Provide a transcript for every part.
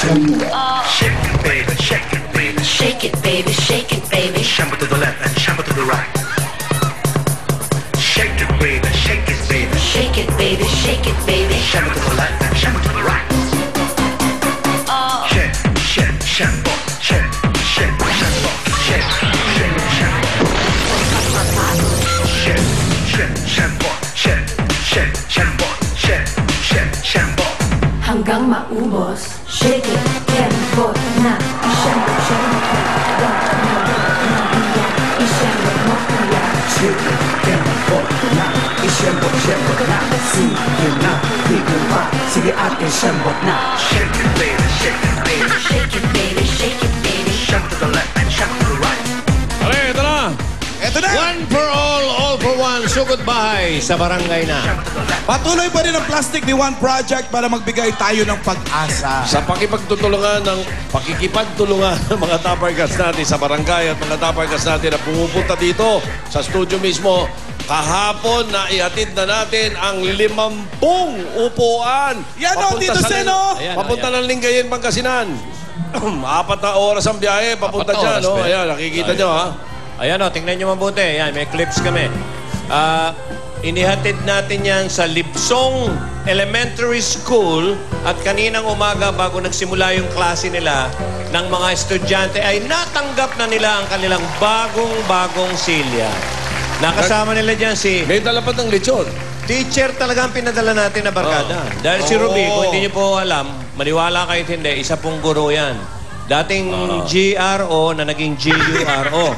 Shake it, baby, shake it, baby. Shake it, baby, shake it, baby. Shamble to the left and shamble to the right. Shake it, baby, shake it, baby. Shake it, baby, shake it, baby. Shamble to the left and shamble to the right. Shake, shake, shamble, shake, shake, shamble, shake, shake, shamble. Shake, shake, shamble, shake, shake, shamble, shake, shake, shamble. Hanggang maubos. Shake it, kembot na. Ishembot, shembot na. Ishembot mo kuya. Shake it, kembot na. Ishembot, shembot na. Sige na, tigil pa. Sige ate, shembot na. Shake it, baby, shake it, baby. Shake it, baby, shake it, baby. Shamble to the left and shamble to the right. Okay, ito na. Ito na! One for all for one. Sugod bahay sa barangay na. Patuloy pa rin ang plastic ni One Project para magbigay tayo ng pag-asa. Sa pakikipagtulungan ng mga tapargas natin sa barangay at mga tapargas natin na pumupunta dito sa studio mismo, kahapon na ihatid na natin ang 50 upuan. Yan o, Tito Sen, o! Papunta ng Lingayen, Pangasinan. 4 na oras ang biyahe, papunta dyan. No? Ayan, nakikita nyo, ha? Ayan o, tingnan nyo mabuti. Ayan, may clips kami. Inihatid natin yan sa Libsong Elementary School at kaninang umaga bago nagsimula yung klase nila ng mga estudyante ay natanggap na nila ang kanilang bagong silya. Nakasama nila dyan si May dalapat ng lechon. teacher talaga ang pinadala natin na barkada. Dahil si Ruby, kung hindi nyo po alam, maniwala kayo hindi, isa pong guro yan. Dating GRO na naging GURO.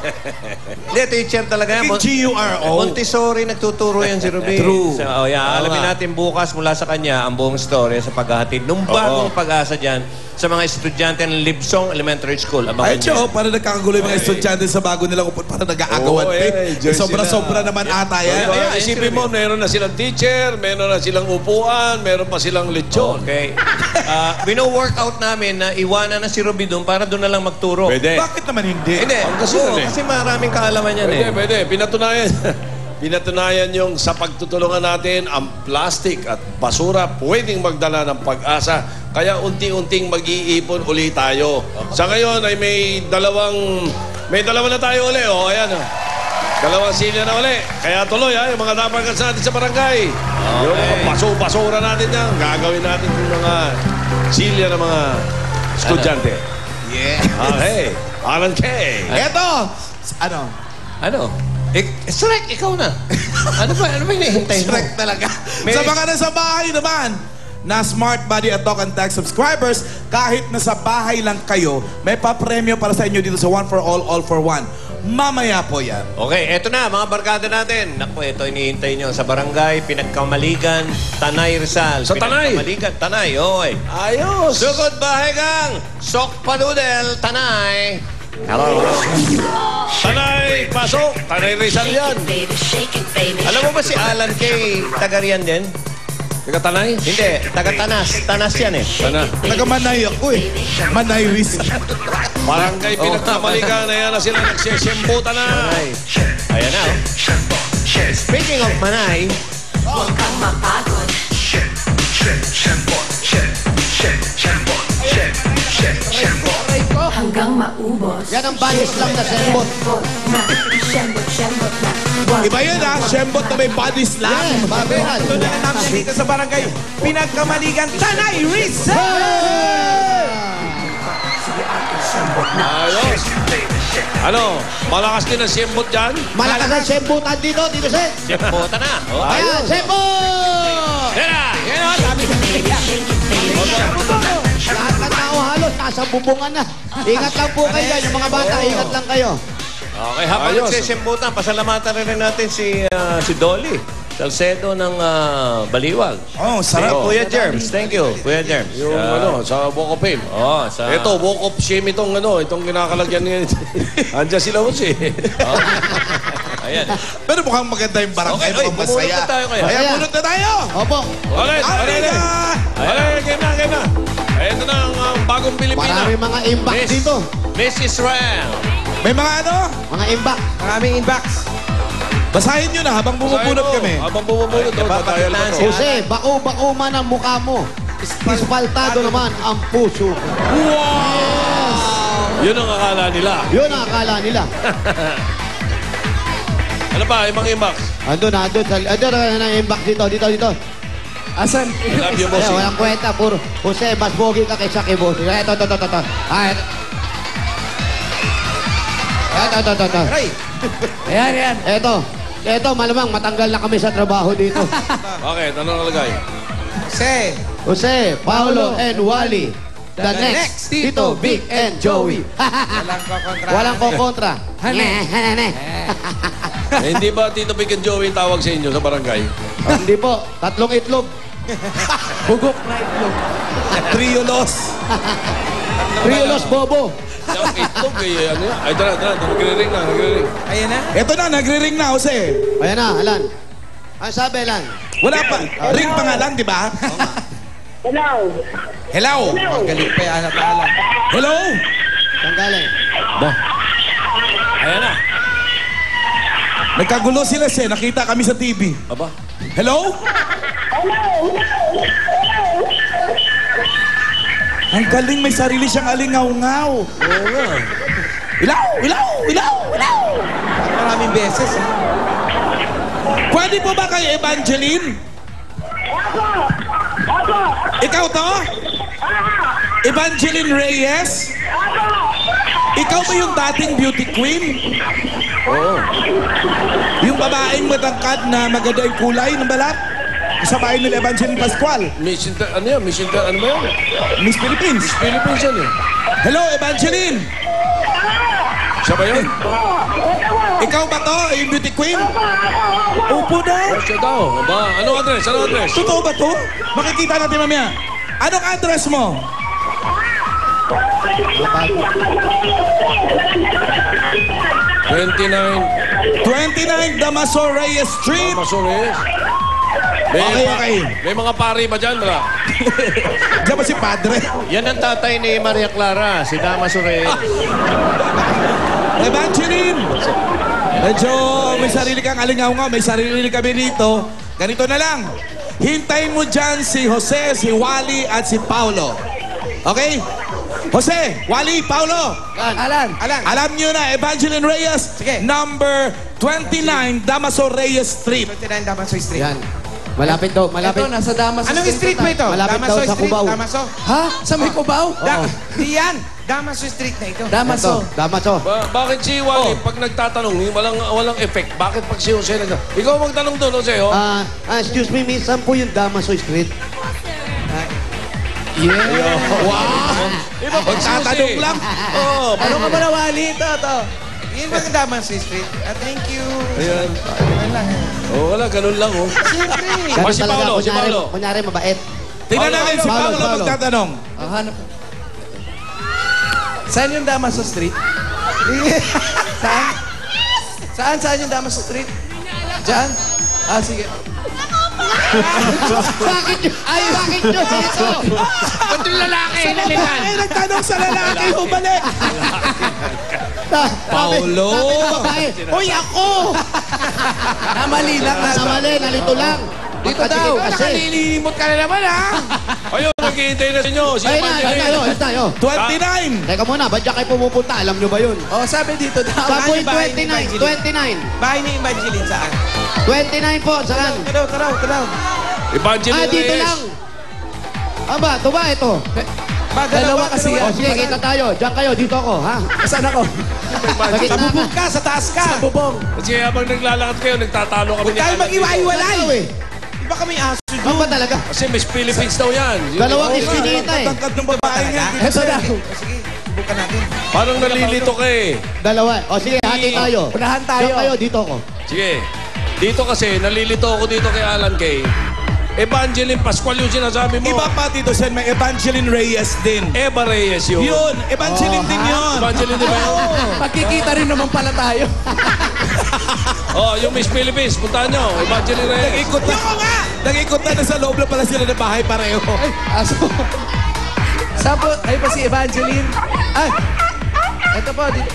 Hindi, teacher talaga yan. G-U-R-O. Montessori, nagtuturo yan si Ruby. True. So, alamin natin bukas mula sa kanya ang buong story sa paghahatid nung bagong pag-asa dyan sa mga estudyante ng Libsong Elementary School. Ay, Cho, para nagkakagulo yung mga estudyante sa bago nila kung para nag-aagawan. Sobra-sobra naman ata yan. Isipin mo, meron na silang teacher, meron na silang upuan, meron pa silang lechon. Okay. Bino-workout namin na iwanan na si Ruby doon para doon na lang magturo. Pwede. Bakit naman hindi? Hindi. Pangasinan eh. Kasi maraming kaalaman yan Pwede. Pinatunayan yung sa pagtutulungan natin, ang plastic at basura pwedeng magdala ng pag-asa. Kaya unti-unting mag-iipon ulit tayo. Sa ngayon ay may dalawa na tayo uli. O, ayan. Dalawang silya na uli. Kaya tuloy, yung mga tapargas natin sa barangay. Okay. Yung mga basura natin yan. Gagawin natin yung mga silya ng mga estudyante. Yes. Okay. Alan K. Eto! Ano? Shrek, ikaw na. Ano ba hinihintay mo? Shrek talaga. Sa mga nasa bahay naman, na Smart Body at Talk and Text subscribers, kahit nasa bahay lang kayo, may papremyo para sa inyo dito sa One for All, All for One. Mamaya po yan. Okay, eto na, mga barkada natin. Naku, ito inihintay nyo. Sa barangay, Pinagkamaligan, Tanay Rizal. Sa Tanay? Pinagkamaligan, Tanay, oy. Ayos. Sugod bahay gang, Sok Paludel, Tanay. Hello. Tanay, pasok. Tanay Rizal yan. Baby, shake it, baby. Alam mo ba si Alan Kay Tagarian din? Taga Tanay? Hindi, taga-Tanas. Tanas yan eh. Sana. Taga-Manay ako eh. Manay Rizal. Barangay Pinagkamaligan na yan na sila nagsisimbutan na. Ayan na. Speaking of Manay, Huwag kang mapagod. Hanggang maubos. Yan ang banis lang na sembot. Shembot na. Iba yun ha, Shembot na may body slam. Babehan. Ito na namin dito sa barangay Pinagkamaligan, Tanay Rizal! Ayos. Ano? Malakas din ang simbot dyan? Malakas ang sembotan dito, Tito Sen. Sembota na. Oh. Ayan, sembot! Tira! Yan o, sabi ko. Lahat ng tao halos, nasa bubungan na. Ingat lang po kayo dyan, yung mga bata, ingat lang kayo. Okay, habang nagsisimbutan, pasalamatan rin natin si Dolly Salcedo ng Baliwag. Oh, sarap. Kuya Germs, thank you. Kuya Germs. Yung sa Walk of Fame. Sa... Ito, Walk of Shame itong kinakalagyan ngayon. Andiyan sila ho Ayan. Pero mukhang maganda yung barangay. Okay, mukhang masaya. bumunot na tayo kaya. Kaya bunot na tayo! Opo. Okay, game na. Ito na ang bagong Pilipina. Maraming mga imbak dito. Miss Israel. May mga ano? Mga imbak. Maraming inbox. Basahin nyo na habang bumubunot kami. Habang bumubunot. Ay, Tatayan papakita na to. si- Jose, bako-bako man ang mukha mo. Ispaltado naman ang puso ko. Yun ang akala nila. Yun ang akala nila. Ano pa, imang-imak? Andun na imbak dito. Asan? Love you, Ay, bossing. walang kwenta, puro. Jose, mas pogi ka kaysa kay boss. Ito. Ay, ito. Ayan. Ito, malamang matanggal na kami sa trabaho dito. Bakit? Ano nalagay? Jose, Paolo, and Wally. The next, Tito, Vic, and Joey. Walang kokontra. Hindi ba Tito Vic and Joey tawag sa inyo sa barangay? Hindi po, 3 itlog. Bugok na itlog. Triolos. Triolos Bobo. Yung itlog eh, ano yan? Ay, tara, nagre-ring na. Ayan na. Ito na, nagre-ring na, Jose. Ayan na, Alan. Ano sabi, Alan? Wala pa. Ring pa nga lang, di ba? Hello. Galit pa yan natala. Hello. Saan galing? Ayan na. Nagkagulo sila, nakita kami sa TV. Aba? Hello? Ang galing, may sarili siyang alingaw-ngaw. Oo nga. Ilaw! Maraming beses. Pwede po ba kayo, Evangeline? Ikaw to? Evangeline Reyes? Ikaw ba yung dating beauty queen? Oo. Yung babaeng matangkad na maganda yung kulay ng balat? Sa bahay nila Evangeline Pascual. Miss Inter, ano yan? Ano ba yan? Miss Philippines. Philippines yan eh. Hello, Evangeline! Siya ba yun? Ikaw ba to? Yung beauty queen? Upo daw. Oh, siya daw. Aba, anong address? Totoo ba to? Makikita natin mamaya. Anong address mo? $29. 29 Damaso Reyes Street. Masuri. Okay. May mga pari ba dyan? Wala. Diyan ba si Padre? Yan ang tatay ni Maria Clara, si Damaso Reyes. Evangeline! Medyo may sarili kang alingaw-ngaw, may sarili kami dito. Ganito na lang. Hintayin mo dyan si Jose, si Wally, at si Paulo. Okay? Jose, Wally, Paulo. Alan. Alam nyo na, Evangeline Reyes, Sige. number 29, Damaso Reyes Street. 29 Damaso Street. Yan. Malapit daw, malapit. Ito, nasa Damaso Anong street ba ito? Malapit daw sa Cubao. Damaso? Ha? Sa may Cubao? Di yan. Damaso Street na ito. Damaso. Damaso. Bakit si Wally, pag nagtatanong, walang effect? Bakit pag si Jose nagtatanong? Ikaw magtanong doon, Jose, oh. Excuse me, minsan po yung Damaso Street. Iba pag si Jose. Magtatanong lang. Oo. Ano ka ba na, Wally? Ito. Yan ba ang Damaso Street? Thank you. Ayan. Yan lang. Oh, wala, ganun lang, oh. Siyempre. Ganun si talaga, Paolo, si Paolo. Kunyari mabait. Tingnan natin si Paulo, Paulo Paulo. magtatanong. Hanap. Saan yung Damaso Street? Saan? Saan yung Damaso Street? Diyan? Sige. Bakit yun? Bakit yun? Ito. Ba't yung lalaki? Nalitan? Nagtanong sa lalaki, bumalik. Paulo. Uy, ako! Namali lang. Namali, nalito lang. Dito daw. Nakalilimot ka na naman, ha? Ayun, naghihintay na sa inyo. Si Ayun na, ayun tayo. 29. Teka muna, ba't dyan kayo pumupunta? Alam nyo ba yun? Oh, sabi dito daw. Saan po yung bahay ni 29? Bahay ni Evangeline saan? 29 po, saan? Taraw. Evangeline Dito Reyes. lang. Aba, ito ba ito? Dalawa kasi O yan. sige, kita tayo. Diyan kayo, dito ako, ha? Saan ako? Sa bubong ka, sa taas ka. Bubong. Kasi habang naglalakad kayo, nagtatalo kami. Huwag tayo mag-iwa-iwalay. eh. Di ba kami aso Ano ba talaga? Kasi Miss Philippines daw yan. Dalawang Oo, iskinita eh. Tangkad ng babae niya. Ito daw. Sige, subukan natin. Parang nalilito ka eh. Dalawa. O sige, hati tayo. Unahan tayo. Diyan kayo, dito ako. Sige. Dito kasi, nalilito ako dito kay Alan Kay. Evangeline Pascual yung sinasabi mo. Iba pa dito, Sen, may Evangeline Reyes din. Eva Reyes yun. Yun, Evangeline din yun. Evangeline di ba yun? Magkikita rin naman pala tayo. Oh, yung Miss Philippines, puntahan nyo. Evangeline Reyes. Nag-ikot na. Nag-ikot na sa loob na pala sila ng bahay pareho. Aso. Saan po? Ay pa si Evangeline. Ay. Ito po. Dito.